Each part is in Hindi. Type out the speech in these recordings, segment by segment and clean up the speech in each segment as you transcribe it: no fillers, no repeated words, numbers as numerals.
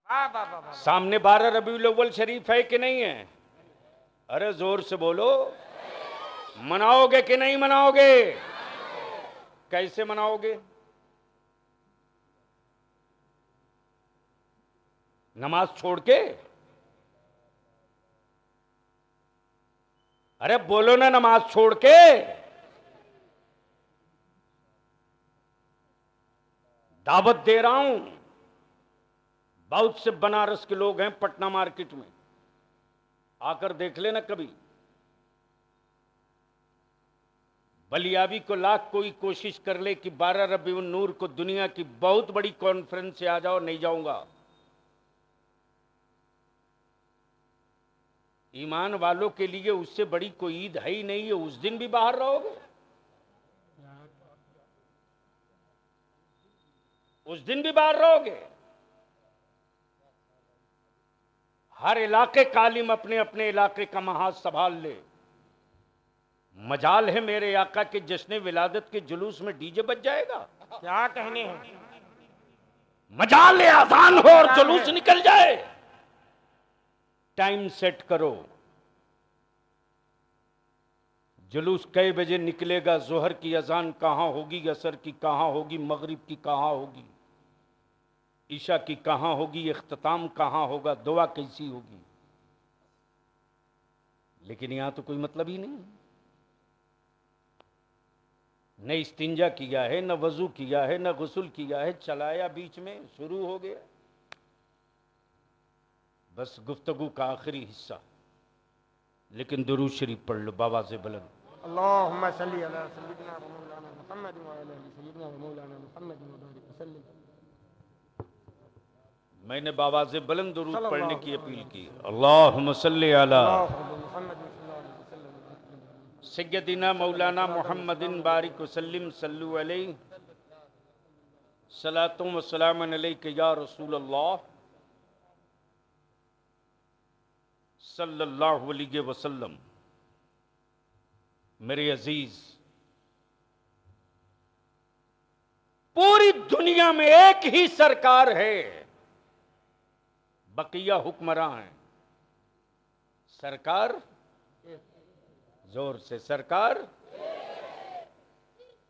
वाह वाह वाह वाह। सामने 12 रबीउल अव्वल शरीफ है कि नहीं है? अरे जोर से बोलो, मनाओगे कि नहीं मनाओगे? कैसे मनाओगे? नमाज छोड़ के? अरे बोलो ना, नमाज छोड़ के? दावत दे रहा हूं, बहुत से बनारस के लोग हैं पटना मार्केट में, आकर देख लेना कभी। बलियाबी को लाख कोई कोशिश कर ले कि 12 रबीउन नूर को दुनिया की बहुत बड़ी कॉन्फ्रेंस से आ जाओ, नहीं जाऊंगा। ईमान वालों के लिए उससे बड़ी कोई ईद है ही नहीं है, उस दिन भी बाहर रहोगे? उस दिन भी बाहर रहोगे? हर इलाके का आलिम अपने अपने इलाके का महाज संभाल ले। मजाल है मेरे आका के जश्न विलादत के जुलूस में डीजे बज जाएगा। क्या कहने हैं। मजाल है आजान हो और जुलूस निकल जाए। टाइम सेट करो, जुलूस कई बजे निकलेगा, जोहर की अजान कहां होगी, असर की कहां होगी, मगरिब की कहां होगी, ईशा की कहां होगी, इख्तिताम कहां होगा, दुआ कैसी होगी। लेकिन यहां तो कोई मतलब ही नहीं। न इस्तिंजा किया है, न वजू किया है, न गुस्ल किया है, चलाया बीच में, शुरू हो गया। बस गुफ्तगू का आखिरी हिस्सा। लेकिन दुरूद शरीफ पढ़ लो बाबा से बुलंद। अल्लाहुम्मा सल्ली अला सय्यिदिना व मौलाना मुहम्मद व अला आलि सय्यिदिना व मौलाना मुहम्मद व बारिक वसल्लम। मैंने बाबा से बुलंद दुरूद पढ़ने की अपील की। अल्लाहुम्मा सल्ली अला सय्यदिना मौलाना मुहम्मदिन बारिक वसल्लम सल्लु अलैहि सलातुम व सलामन अलैका या रसूल अल्लाह सल्लल्लाहु अलैहि वसल्लम। मेरे अजीज, पूरी दुनिया में एक ही सरकार है, बकिया हुक्मरां हैं। सरकार, जोर से, सरकार।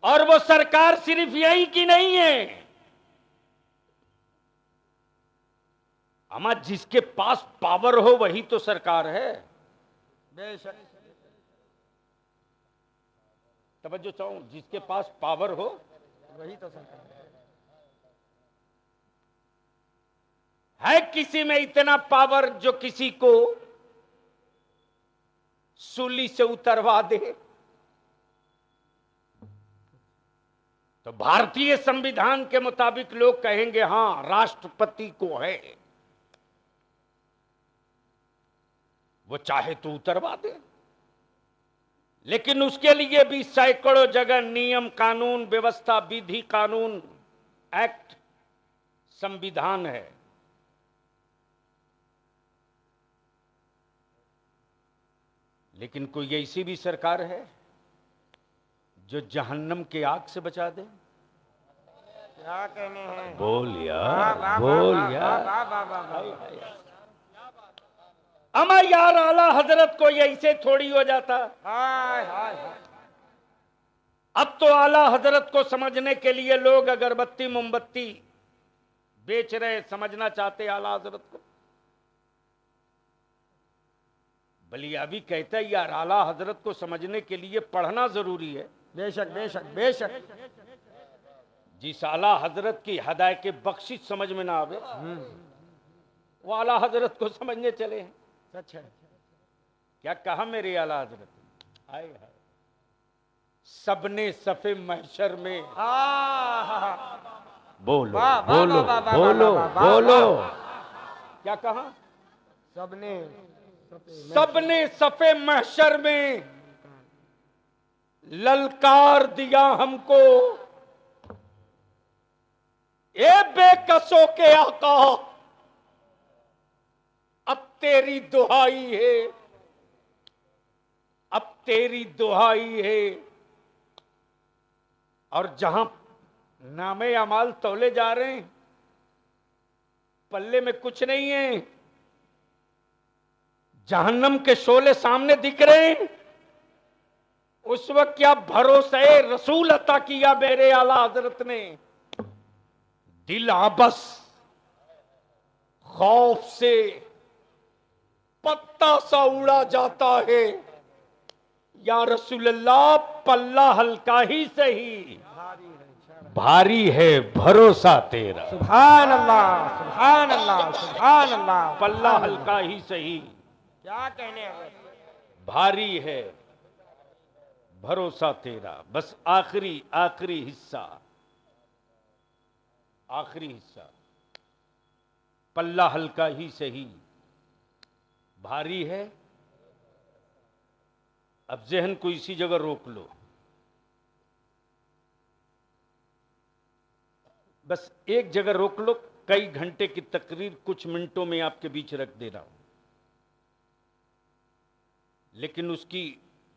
और वो सरकार सिर्फ यही की नहीं है, अमा जिसके पास पावर हो वही तो सरकार है। बेशक। तवज्जो चाहूं, जिसके पास पावर हो वही तो सरकार है। किसी में इतना पावर जो किसी को सूली से उतरवा दे? तो भारतीय संविधान के मुताबिक लोग कहेंगे हां, राष्ट्रपति को है, वो चाहे तो उतरवा दे। लेकिन उसके लिए भी सैकड़ों जगह नियम, कानून, व्यवस्था, विधि, कानून, एक्ट, संविधान है। लेकिन कोई ऐसी भी सरकार है जो जहन्नम के आग से बचा दे? क्या कहने हैं। बोल यार, वाह, बोल वाह, यार। वाह, वाह, वाह, वाह। अमा यार, आला हजरत को ऐसे थोड़ी हो जाता। हाय हाय हाय। अब तो आला हजरत को समझने के लिए लोग अगरबत्ती मोमबत्ती बेच रहे, समझना चाहते आला हजरत को। बलियाबी कहता है यार, आला हजरत को समझने के लिए पढ़ना जरूरी है। बेशक बेशक बेशक। जिस आला हजरत की हदायत के बख्शिश समझ में ना आवे, वो आला हजरत को समझने चले हैं। सच है। क्या कहा मेरे आला हजरत? हाय हाय, सबने सफे महशर में, बोलो वाह, वाह, बोलो वाह, वाह, बोलो वाह, वाह, बोलो। वाह। क्या कहा? सबने सफे महशर में ललकार दिया हमको, ए बेकसों के आका, अब तेरी दुहाई है, अब तेरी दुहाई है। और जहां नामे अमाल तौले जा रहे हैं, पल्ले में कुछ नहीं है, जहन्नम के शोले सामने दिख रहे हैं। उस वक्त क्या भरोसा रसूल अता किया मेरे आला हजरत ने। दिल आबस खौफ से पत्ता सा उड़ा जाता है। या रसूल अल्लाह पल्ला हल्का ही सही, भारी है भरोसा तेरा। सुभान अल्लाह, सुभान अल्लाह, सुभान अल्लाह। पल्ला हल्का ही सही, क्या कहने हैं? भारी है भरोसा तेरा। बस आखिरी आखिरी हिस्सा, आखिरी हिस्सा, पल्ला हल्का ही सही, भारी है। अब जहन को इसी जगह रोक लो। बस एक जगह रोक लो। कई घंटे की तकरीर कुछ मिनटों में आपके बीच रख दे रहा हूं, लेकिन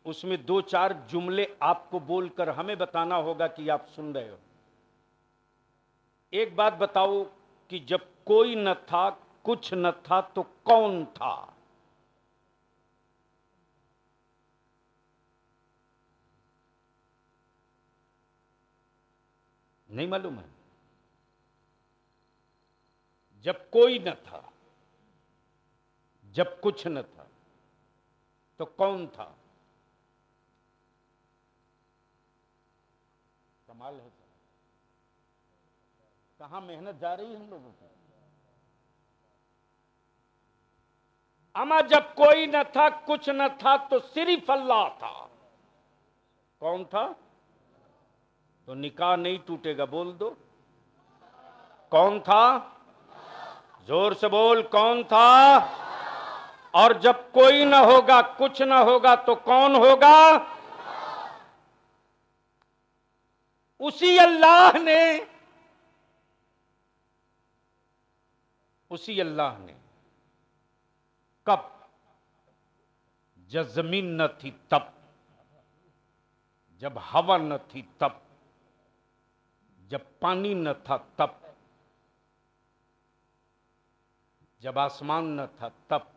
उसमें 2-4 जुमले आपको बोलकर हमें बताना होगा कि आप सुन रहे हो। एक बात बताओ कि जब कोई न था, कुछ न था, तो कौन था? नहीं मालूम है? जब कोई न था, जब कुछ न था, तो कौन था? कमाल है। कहां मेहनत जा रही है हम लोगों की। अमा जब कोई न था, कुछ न था, तो सिर्फ अल्लाह था। कौन था? तो निकाह नहीं टूटेगा, बोल दो। कौन था? जोर से बोल, कौन था? और जब कोई न होगा, कुछ न होगा, तो कौन होगा? उसी अल्लाह ने कब? जब जमीन न थी तब, जब हवा न थी तब, जब पानी न था तब, जब आसमान न था तब,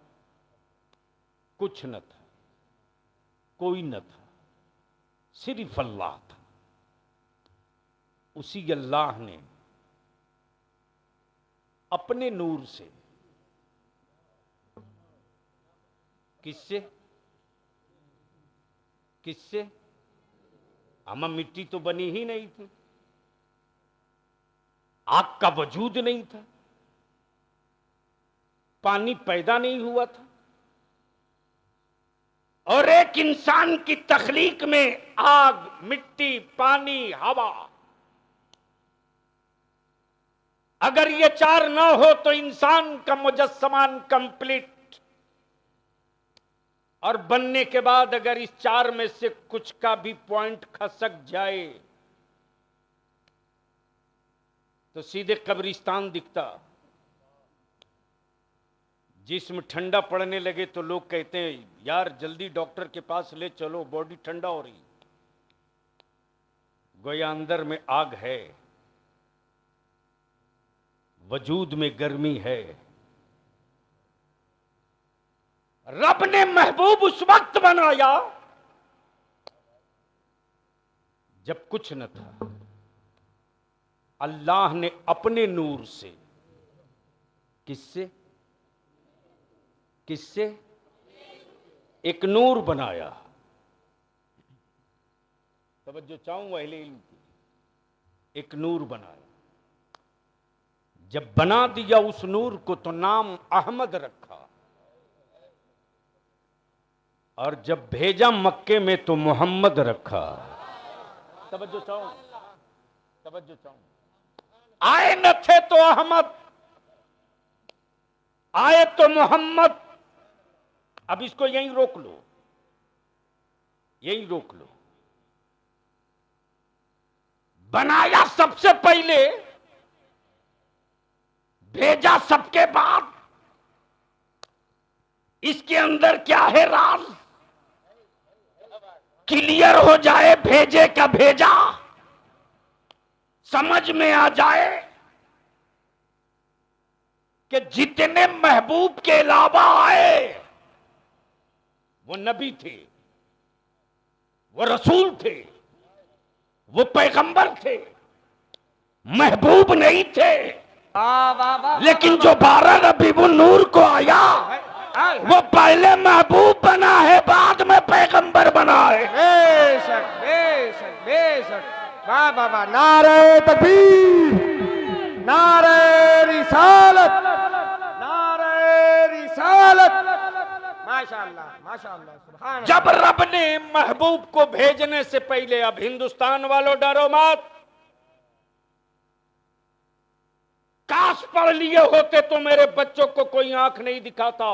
कुछ न था, कोई न था, सिर्फ अल्लाह था। उसी अल्लाह ने अपने नूर से, किससे? किससे? हम मिट्टी तो बनी ही नहीं थी, आग का वजूद नहीं था, पानी पैदा नहीं हुआ था, और एक इंसान की तख्लीक में आग, मिट्टी, पानी, हवा, अगर ये 4 ना हो तो इंसान का मुजस्समान कंप्लीट। और बनने के बाद अगर इस 4 में से कुछ का भी पॉइंट खसक जाए तो सीधे कब्रिस्तान दिखता। जिस्म ठंडा पड़ने लगे तो लोग कहते हैं यार जल्दी डॉक्टर के पास ले चलो, बॉडी ठंडा हो रही। गोया अंदर में आग है, वजूद में गर्मी है। रब ने महबूब उस वक्त बनाया जब कुछ न था। अल्लाह ने अपने नूर से, किससे? किससे? एक नूर बनाया। तवज्जो चाहूंगा अहले इल्म की। एक नूर बनाया। जब बना दिया उस नूर को तो नाम अहमद रखा, और जब भेजा मक्के में तो मोहम्मद रखा। तवज्जो चाहूं, तवज्जो चाहूं। आए न थे तो अहमद, आए तो मोहम्मद। अब इसको यहीं रोक लो, यहीं रोक लो। बनाया सबसे पहले, भेजा सबके बाद। इसके अंदर क्या है राज? क्लियर हो जाए भेजे का भेजा, समझ में आ जाए कि जितने महबूब के अलावा आए वो नबी थे, वो रसूल थे, वो पैगंबर थे, महबूब नहीं थे। लेकिन जो 12 रबीउन नूर को आया वो पहले महबूब बना है, बाद में पैगंबर बना है। बेशक बेशक बेशक। वाह वाह वाह, नारे तकबीर, नारे रिसालत, नारे रिसालत। माशाअल्लाह माशाअल्लाह, सुभान अल्लाह। जब रब ने महबूब को भेजने से पहले, अब हिंदुस्तान वालों डरो मत, काश पढ़ लिए होते तो मेरे बच्चों को कोई आंख नहीं दिखाता।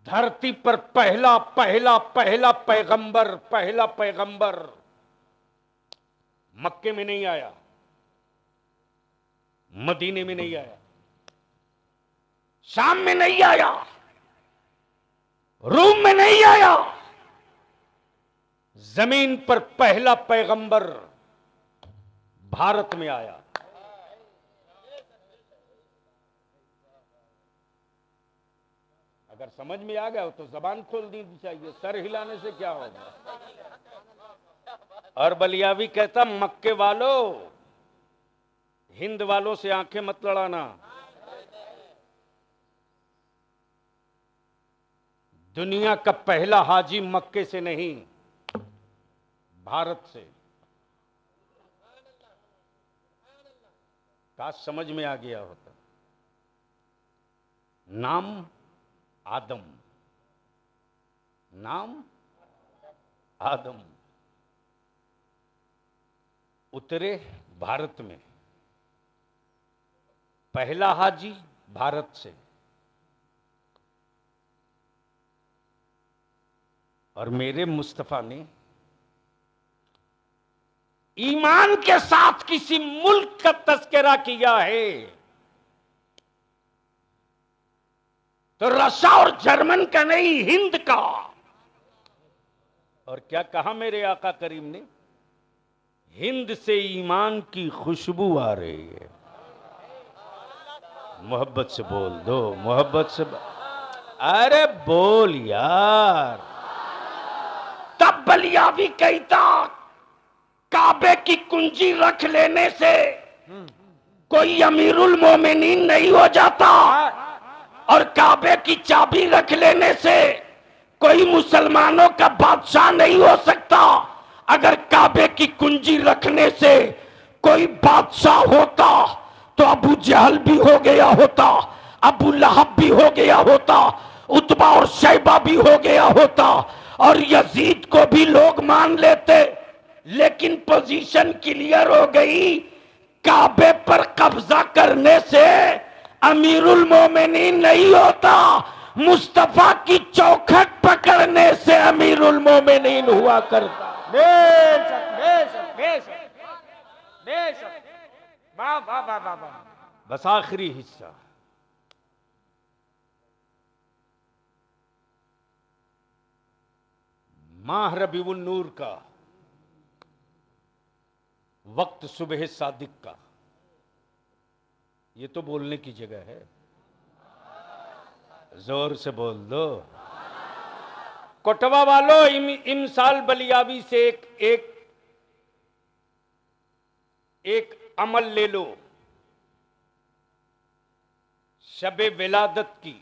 धरती पर पहला पहला पहला पैगंबर मक्के में नहीं आया, मदीने में नहीं आया, शाम में नहीं आया, रूम में नहीं आया। जमीन पर पहला पैगंबर भारत में आया। अगर समझ में आ गया हो तो जबान खोल दी चाहिए, सर हिलाने से क्या होगा। और बलियावी कहता, मक्के वालों हिंद वालों से आंखें मत लड़ाना। दुनिया का पहला हाजी मक्के से नहीं, भारत से। काश समझ में आ गया होता। नाम आदम, नाम आदम, उतरे भारत में, पहला हाजी भारत से। और मेरे मुस्तफा ने ईमान के साथ किसी मुल्क का तस्करा किया है तो रशिया और जर्मन का नहीं, हिंद का। और क्या कहा मेरे आका करीम ने, हिंद से ईमान की खुशबू आ रही है। मोहब्बत से बोल दो, मोहब्बत से अरे बोल यार। तब बलियावी कहता, काबे की कुंजी रख लेने से कोई अमीरुल मोमिनीन नहीं हो जाता, और काबे की चाबी रख लेने से कोई मुसलमानों का बादशाह नहीं हो सकता। अगर काबे की कुंजी रखने से कोई बादशाह होता तो अबू जहल भी हो गया होता, अबू लहब भी हो गया होता, उतबा और शैबा भी हो गया होता, और यजीद को भी लोग मान लेते। लेकिन पोजीशन क्लियर हो गई, काबे पर कब्जा करने से अमीरुल मोमिनीन नहीं होता, मुस्तफा की चौखट पकड़ने से अमीरुल मोमिनीन हुआ करता। बेशक बेशक बेशक बेशक। वाह वाह वाह वाह वाह। बस आखिरी हिस्सा, माह रबीउन नूर का वक्त, सुबह सादिक का। ये तो बोलने की जगह है, जोर से बोल दो। कोटवा वालों, इमसाल बलियावी से एक अमल ले लो। शबे विलादत की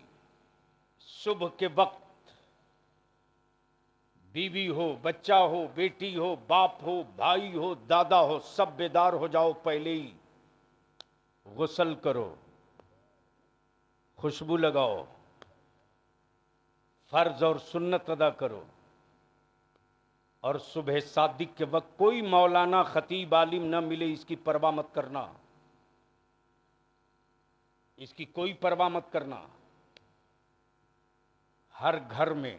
सुबह के वक्त बीवी हो, बच्चा हो, बेटी हो, बाप हो, भाई हो, दादा हो, सब बेदार हो जाओ। पहले ही गुस्ल करो, खुशबू लगाओ, फर्ज और सुन्नत अदा करो। और सुबह सादिक के वक्त कोई मौलाना खतीब आलिम न मिले, इसकी परवाह मत करना, इसकी कोई परवाह मत करना। हर घर में,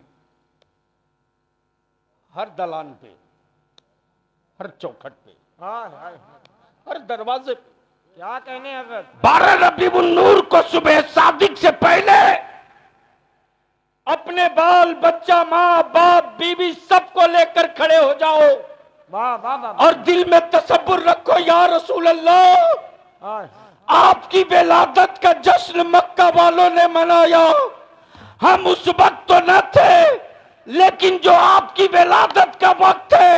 हर दलान पे, हर चौखट पे, हर दरवाजे पे, क्या कहने अगर 12 रबीउन नूर को सुबह सादिक से पहले अपने बाल बच्चा, माँ बाप, बीवी सबको लेकर खड़े हो जाओ। वाह वाह वाह। और दिल में तसब्बुर रखो, या रसूल अल्लाह आए, आपकी विलादत का जश्न मक्का वालों ने मनाया, हम उस वक्त तो न थे, लेकिन जो आपकी विलादत का वक्त है,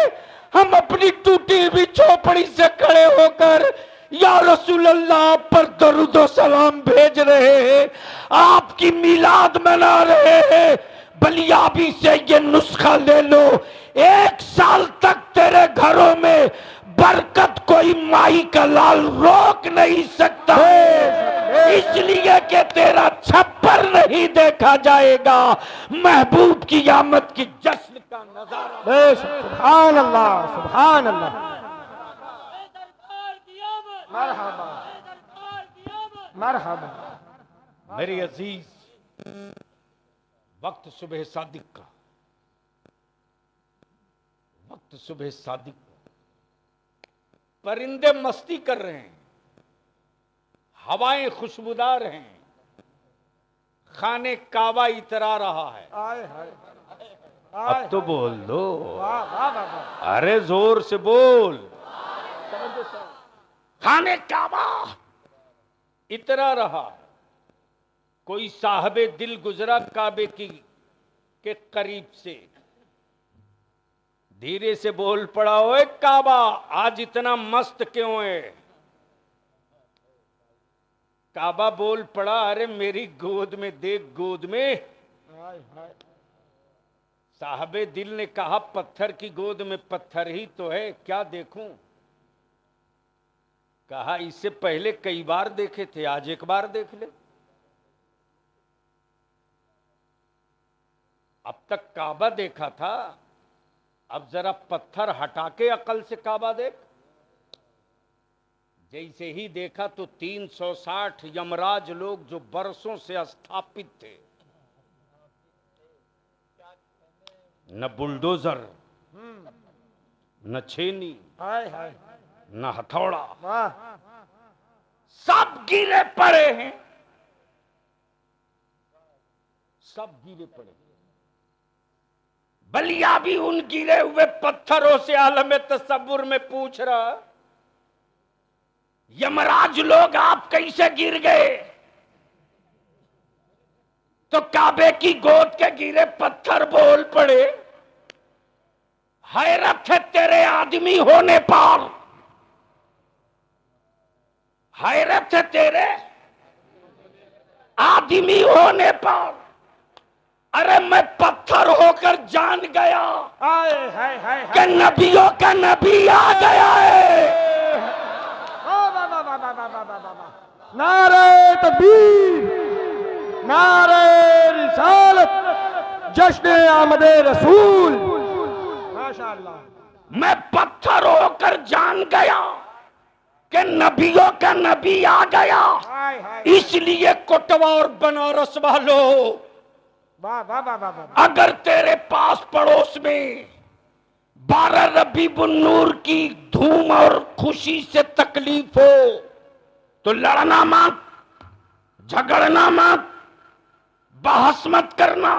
हम अपनी टूटी हुई झोपड़ी से खड़े होकर या रसूल अल्लाह आप पर दरूदो सलाम भेज रहे हैं, आपकी मिलाद मना रहे हैं। बलियाबी से ये नुस्खा ले लो, 1 साल तक तेरे घरों में बरकत कोई माई का लाल रोक नहीं सकता, इसलिए कि तेरा छप्पर नहीं देखा जाएगा, महबूब की आमद की जश्न का नजारा। सुभान अल्लाह सुभान अल्लाह। मरहबा मरहबा। मेरी अजीज, वक्त सुबह सादिक का, वक्त सुबह सादिक का, परिंदे मस्ती कर रहे हैं, हवाएं खुशबूदार हैं, खाने काबा इतरा रहा है। आए हाय। अब तो बोल दो, वाह वाह वाह। अरे जोर से बोल। खाने काबा इतरा रहा, कोई साहबे दिल गुजरा काबे की के करीब से, धीरे से बोल पड़ा, ओए काबा आज इतना मस्त क्यों है? काबा बोल पड़ा, अरे मेरी गोद में देख, गोद में। हाय हाय। साहबे दिल ने कहा, पत्थर की गोद में पत्थर ही तो है, क्या देखूं? कहा, इससे पहले कई बार देखे थे, आज एक बार देख ले। अब तक काबा देखा था, अब जरा पत्थर हटा के अकल से काबा देख। जैसे ही देखा तो 360 यमराज लोग जो बरसों से स्थापित थे, न बुलडोजर, न छेनी, हाय हाय। न हथौड़ा, वाह। सब गिरे पड़े हैं, सब गिरे पड़े। बलिया भी उन गिरे हुए पत्थरों से आलम तसव्वुर में पूछ रहा, यमराज लोग आप कैसे गिर गए? तो काबे की गोद के गिरे पत्थर बोल पड़े, हैरत है तेरे आदमी होने पर, हैरत है तेरे आदमी होने पर। अरे मैं पत्थर होकर जान गया आए हाय हाय कि नबियों का नबी आ गया है। नारे तकबीर, नारे रिसालत, जश्न आमदे रसूल। माशाअल्लाह। मैं पत्थर होकर जान गया कि नबियों का नबी आ गया, इसलिए कोटवा और बनारस वालों, वाह वाह वाह वाह। अगर तेरे पास पड़ोस में 12 रबीउन नूर की धूम और खुशी से तकलीफ हो तो लड़ना मत, झगड़ना मत, बहस मत करना,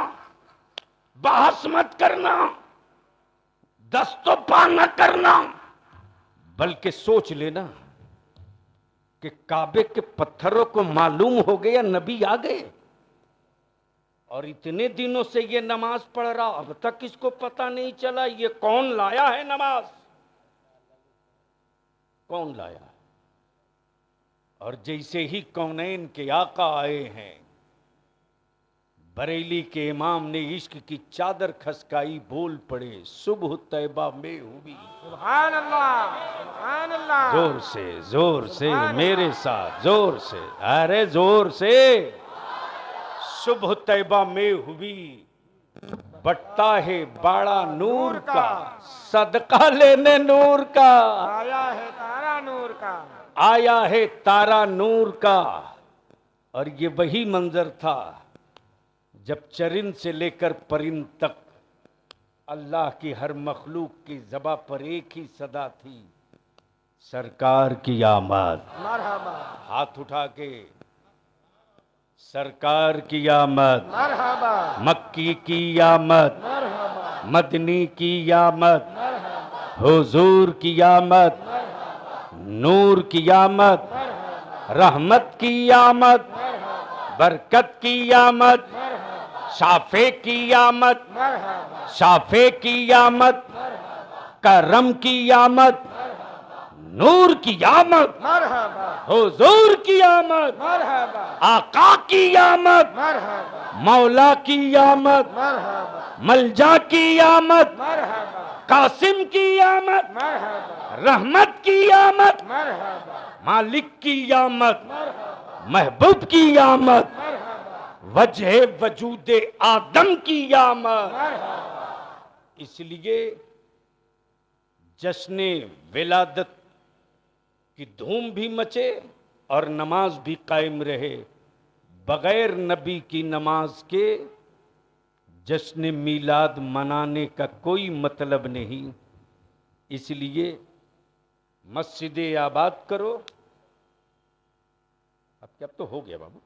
बहस मत करना, दस्तोपा न करना, बल्कि सोच लेना कि काबे के पत्थरों को मालूम हो गया नबी आ गए, और इतने दिनों से ये नमाज पढ़ रहा, अब तक इसको पता नहीं चला ये कौन लाया है नमाज, कौन लाया? और जैसे ही कौनैन के आका आए हैं, बरेली के इमाम ने इश्क की चादर खसकाई, बोल पड़े, सुबह तैबा में हुई। सुभान अल्लाह सुभान अल्लाह। जोर से मेरे साथ, जोर से, अरे जोर से। सुबह तैबा में हुई, बटता है बाड़ा नूर का, सदका लेने नूर का, आया है तारा नूर का, आया है तारा नूर का। और ये वही मंजर था जब चरिंद से लेकर परिंद तक अल्लाह की हर मखलूक की ज़बां पर एक ही सदा थी, सरकार की आमद। मरहबा हाथ उठा के, सरकार की आमद, मरहबा मक्की की आमद, मरहबा मदनी की आमद, मरहबा हुजूर की आमद, नूर की आमद, रहमत की आमद, बरकत की आमद, शाफे की आमद, शाफे की आमद, करम की आमद, नूर की आमद, हुजूर की आमद, आका की आमद, मौला की आमद, मलजा की आमद, कासिम की आमद, रहमत की आमद, मालिक की आमद, महबूब की आमद, वजह वजूद आदम की आमद। इसलिए जश्न विलादत की धूम भी मचे और नमाज भी कायम रहे। बगैर नबी की नमाज के जश्न मीलाद मनाने का कोई मतलब नहीं। इसलिए मस्जिदें आबाद करो। अब क्या, अब तो हो गया बाबू।